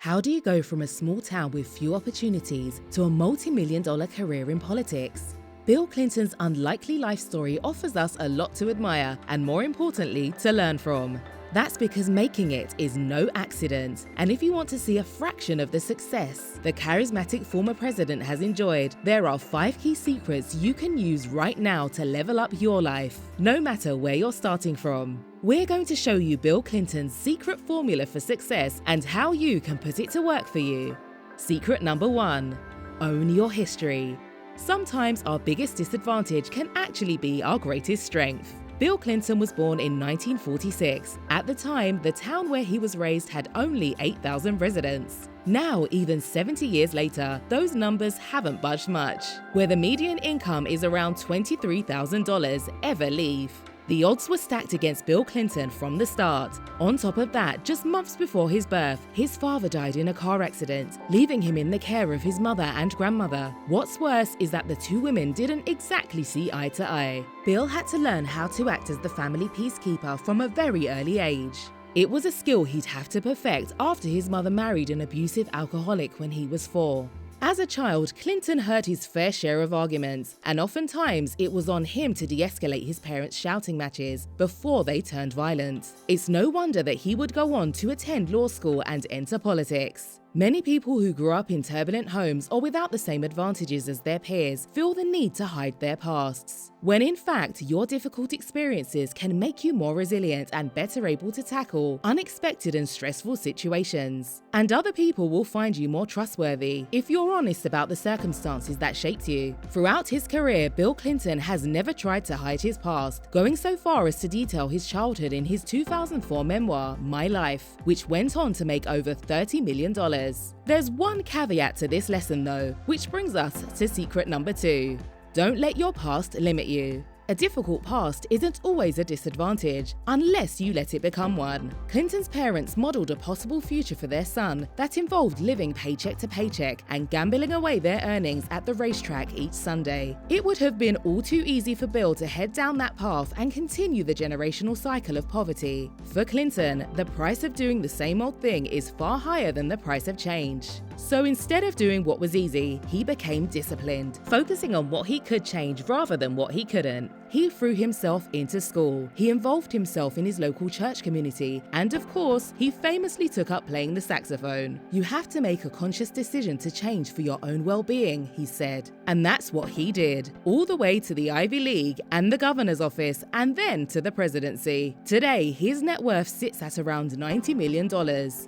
How do you go from a small town with few opportunities to a multi-million-dollar career in politics? Bill Clinton's unlikely life story offers us a lot to admire and, more importantly, to learn from. That's because making it is no accident. And if you want to see a fraction of the success the charismatic former president has enjoyed, there are 5 key secrets you can use right now to level up your life, no matter where you're starting from. We're going to show you Bill Clinton's secret formula for success and how you can put it to work for you. Secret number 1: own your history. Sometimes our biggest disadvantage can actually be our greatest strength. Bill Clinton was born in 1946. At the time, the town where he was raised had only 8,000 residents. Now, even 70 years later, those numbers haven't budged much, where the median income is around $23,000 ever leave. The odds were stacked against Bill Clinton from the start. On top of that, just months before his birth, his father died in a car accident, leaving him in the care of his mother and grandmother. What's worse is that the two women didn't exactly see eye to eye. Bill had to learn how to act as the family peacekeeper from a very early age. It was a skill he'd have to perfect after his mother married an abusive alcoholic when he was 4. As a child, Clinton heard his fair share of arguments, and oftentimes it was on him to de-escalate his parents' shouting matches before they turned violent. It's no wonder that he would go on to attend law school and enter politics. Many people who grew up in turbulent homes or without the same advantages as their peers feel the need to hide their pasts, when in fact your difficult experiences can make you more resilient and better able to tackle unexpected and stressful situations. And other people will find you more trustworthy if you're honest about the circumstances that shaped you. Throughout his career, Bill Clinton has never tried to hide his past, going so far as to detail his childhood in his 2004 memoir, My Life, which went on to make over $30 million. There's one caveat to this lesson though, which brings us to secret number 2. Don't let your past limit you. A difficult past isn't always a disadvantage, unless you let it become one. Clinton's parents modeled a possible future for their son that involved living paycheck to paycheck and gambling away their earnings at the racetrack each Sunday. It would have been all too easy for Bill to head down that path and continue the generational cycle of poverty. For Clinton, the price of doing the same old thing is far higher than the price of change. So instead of doing what was easy, he became disciplined, focusing on what he could change rather than what he couldn't. He threw himself into school, he involved himself in his local church community, and of course, he famously took up playing the saxophone. You have to make a conscious decision to change for your own well-being, he said. And that's what he did, all the way to the Ivy League and the governor's office, and then to the presidency. Today, his net worth sits at around $90 million,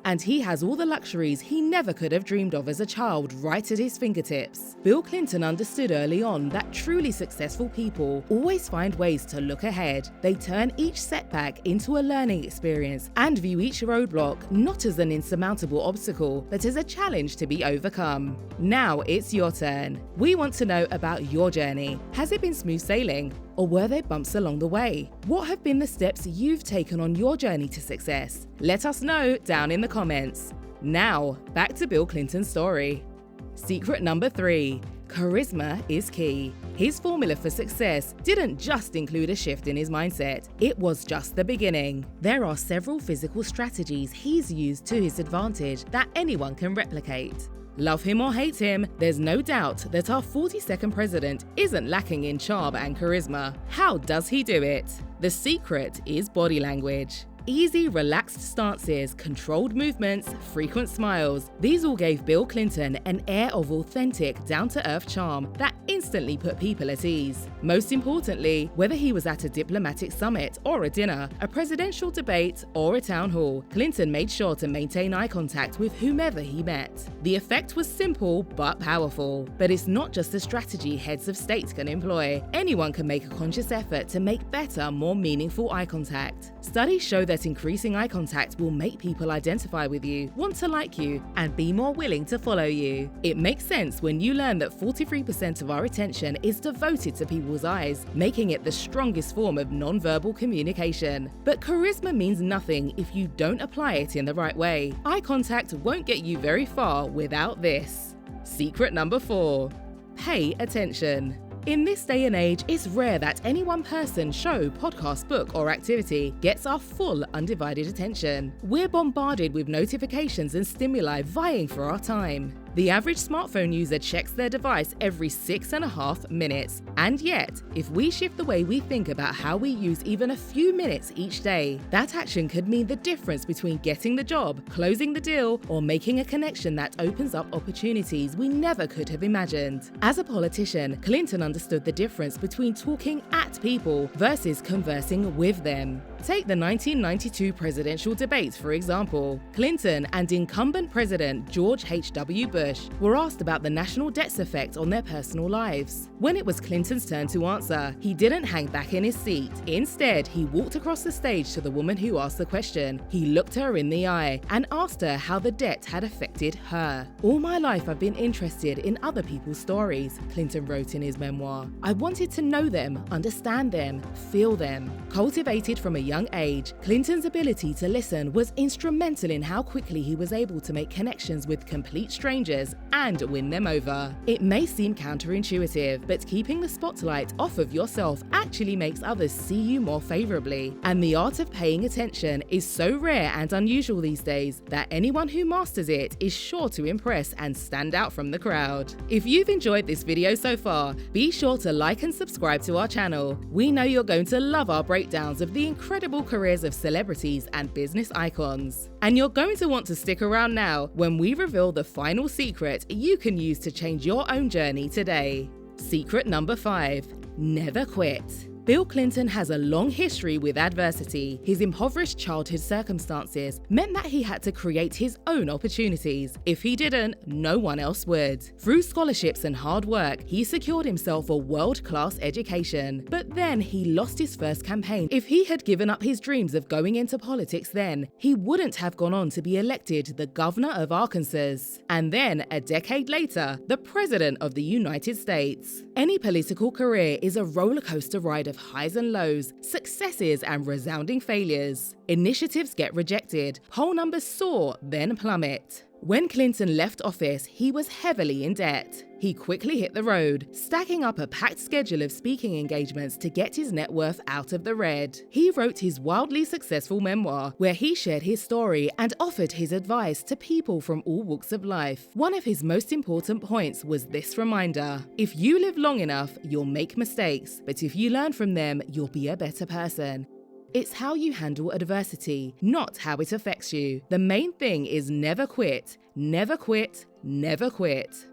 and he has all the luxuries he never could have dreamed of as a child right at his fingertips. Bill Clinton understood early on that truly successful people always find ways to look ahead. They turn each setback into a learning experience and view each roadblock not as an insurmountable obstacle, but as a challenge to be overcome. Now it's your turn. We want to know about your journey. Has it been smooth sailing? Or were there bumps along the way? What have been the steps you've taken on your journey to success? Let us know down in the comments. Now, back to Bill Clinton's story. Secret number 3. Charisma is key. His formula for success didn't just include a shift in his mindset. It was just the beginning. There are several physical strategies he's used to his advantage that anyone can replicate. Love him or hate him, there's no doubt that our 42nd president isn't lacking in charm and charisma. How does he do it? The secret is body language. Easy, relaxed stances, controlled movements, frequent smiles. These all gave Bill Clinton an air of authentic, down-to-earth charm that instantly put people at ease. Most importantly, whether he was at a diplomatic summit or a dinner, a presidential debate or a town hall, Clinton made sure to maintain eye contact with whomever he met. The effect was simple but powerful. But it's not just a strategy heads of state can employ. Anyone can make a conscious effort to make better, more meaningful eye contact. Studies show that increasing eye contact will make people identify with you, want to like you, and be more willing to follow you. It makes sense when you learn that 43% of our attention is devoted to people's eyes, making it the strongest form of non-verbal communication. But charisma means nothing if you don't apply it in the right way. Eye contact won't get you very far without this. Secret number 4. Pay attention. In this day and age, it's rare that any one person, show, podcast, book, or activity gets our full, undivided attention. We're bombarded with notifications and stimuli vying for our time. The average smartphone user checks their device every 6.5 minutes. And yet, if we shift the way we think about how we use even a few minutes each day, that action could mean the difference between getting the job, closing the deal, or making a connection that opens up opportunities we never could have imagined. As a politician, Clinton understood the difference between talking at people versus conversing with them. Take the 1992 presidential debates, for example. Clinton and incumbent President George H.W. Bush were asked about the national debt's effect on their personal lives. When it was Clinton's turn to answer, he didn't hang back in his seat. Instead, he walked across the stage to the woman who asked the question. He looked her in the eye and asked her how the debt had affected her. "All my life I've been interested in other people's stories," Clinton wrote in his memoir. "I wanted to know them, understand them, feel them." Cultivated from a young age, Clinton's ability to listen was instrumental in how quickly he was able to make connections with complete strangers and win them over. It may seem counterintuitive, but keeping the spotlight off of yourself actually makes others see you more favorably. And the art of paying attention is so rare and unusual these days that anyone who masters it is sure to impress and stand out from the crowd. If you've enjoyed this video so far, be sure to like and subscribe to our channel. We know you're going to love our breakdowns of the incredible careers of celebrities and business icons. And you're going to want to stick around now when we reveal the final secret you can use to change your own journey today. Secret number 5: never quit. Bill Clinton has a long history with adversity. His impoverished childhood circumstances meant that he had to create his own opportunities. If he didn't, no one else would. Through scholarships and hard work, he secured himself a world-class education. But then he lost his first campaign. If he had given up his dreams of going into politics then, he wouldn't have gone on to be elected the governor of Arkansas. And then, a decade later, the president of the United States. Any political career is a roller coaster ride of highs and lows, successes and resounding failures. Initiatives get rejected, poll numbers soar, then plummet. When Clinton left office, he was heavily in debt. He quickly hit the road, stacking up a packed schedule of speaking engagements to get his net worth out of the red. He wrote his wildly successful memoir, where he shared his story and offered his advice to people from all walks of life. One of his most important points was this reminder: if you live long enough, you'll make mistakes, but if you learn from them, you'll be a better person. It's how you handle adversity, not how it affects you. The main thing is never quit, never quit, never quit.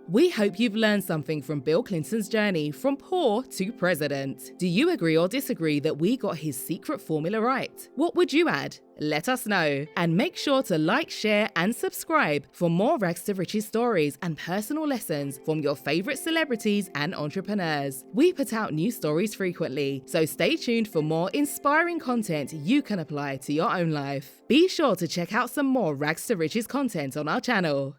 We hope you've learned something from Bill Clinton's journey from poor to president. Do you agree or disagree that we got his secret formula right? What would you add? Let us know. And make sure to like, share, and subscribe for more rags to riches stories and personal lessons from your favorite celebrities and entrepreneurs. We put out new stories frequently, so stay tuned for more inspiring content you can apply to your own life. Be sure to check out some more rags to riches content on our channel.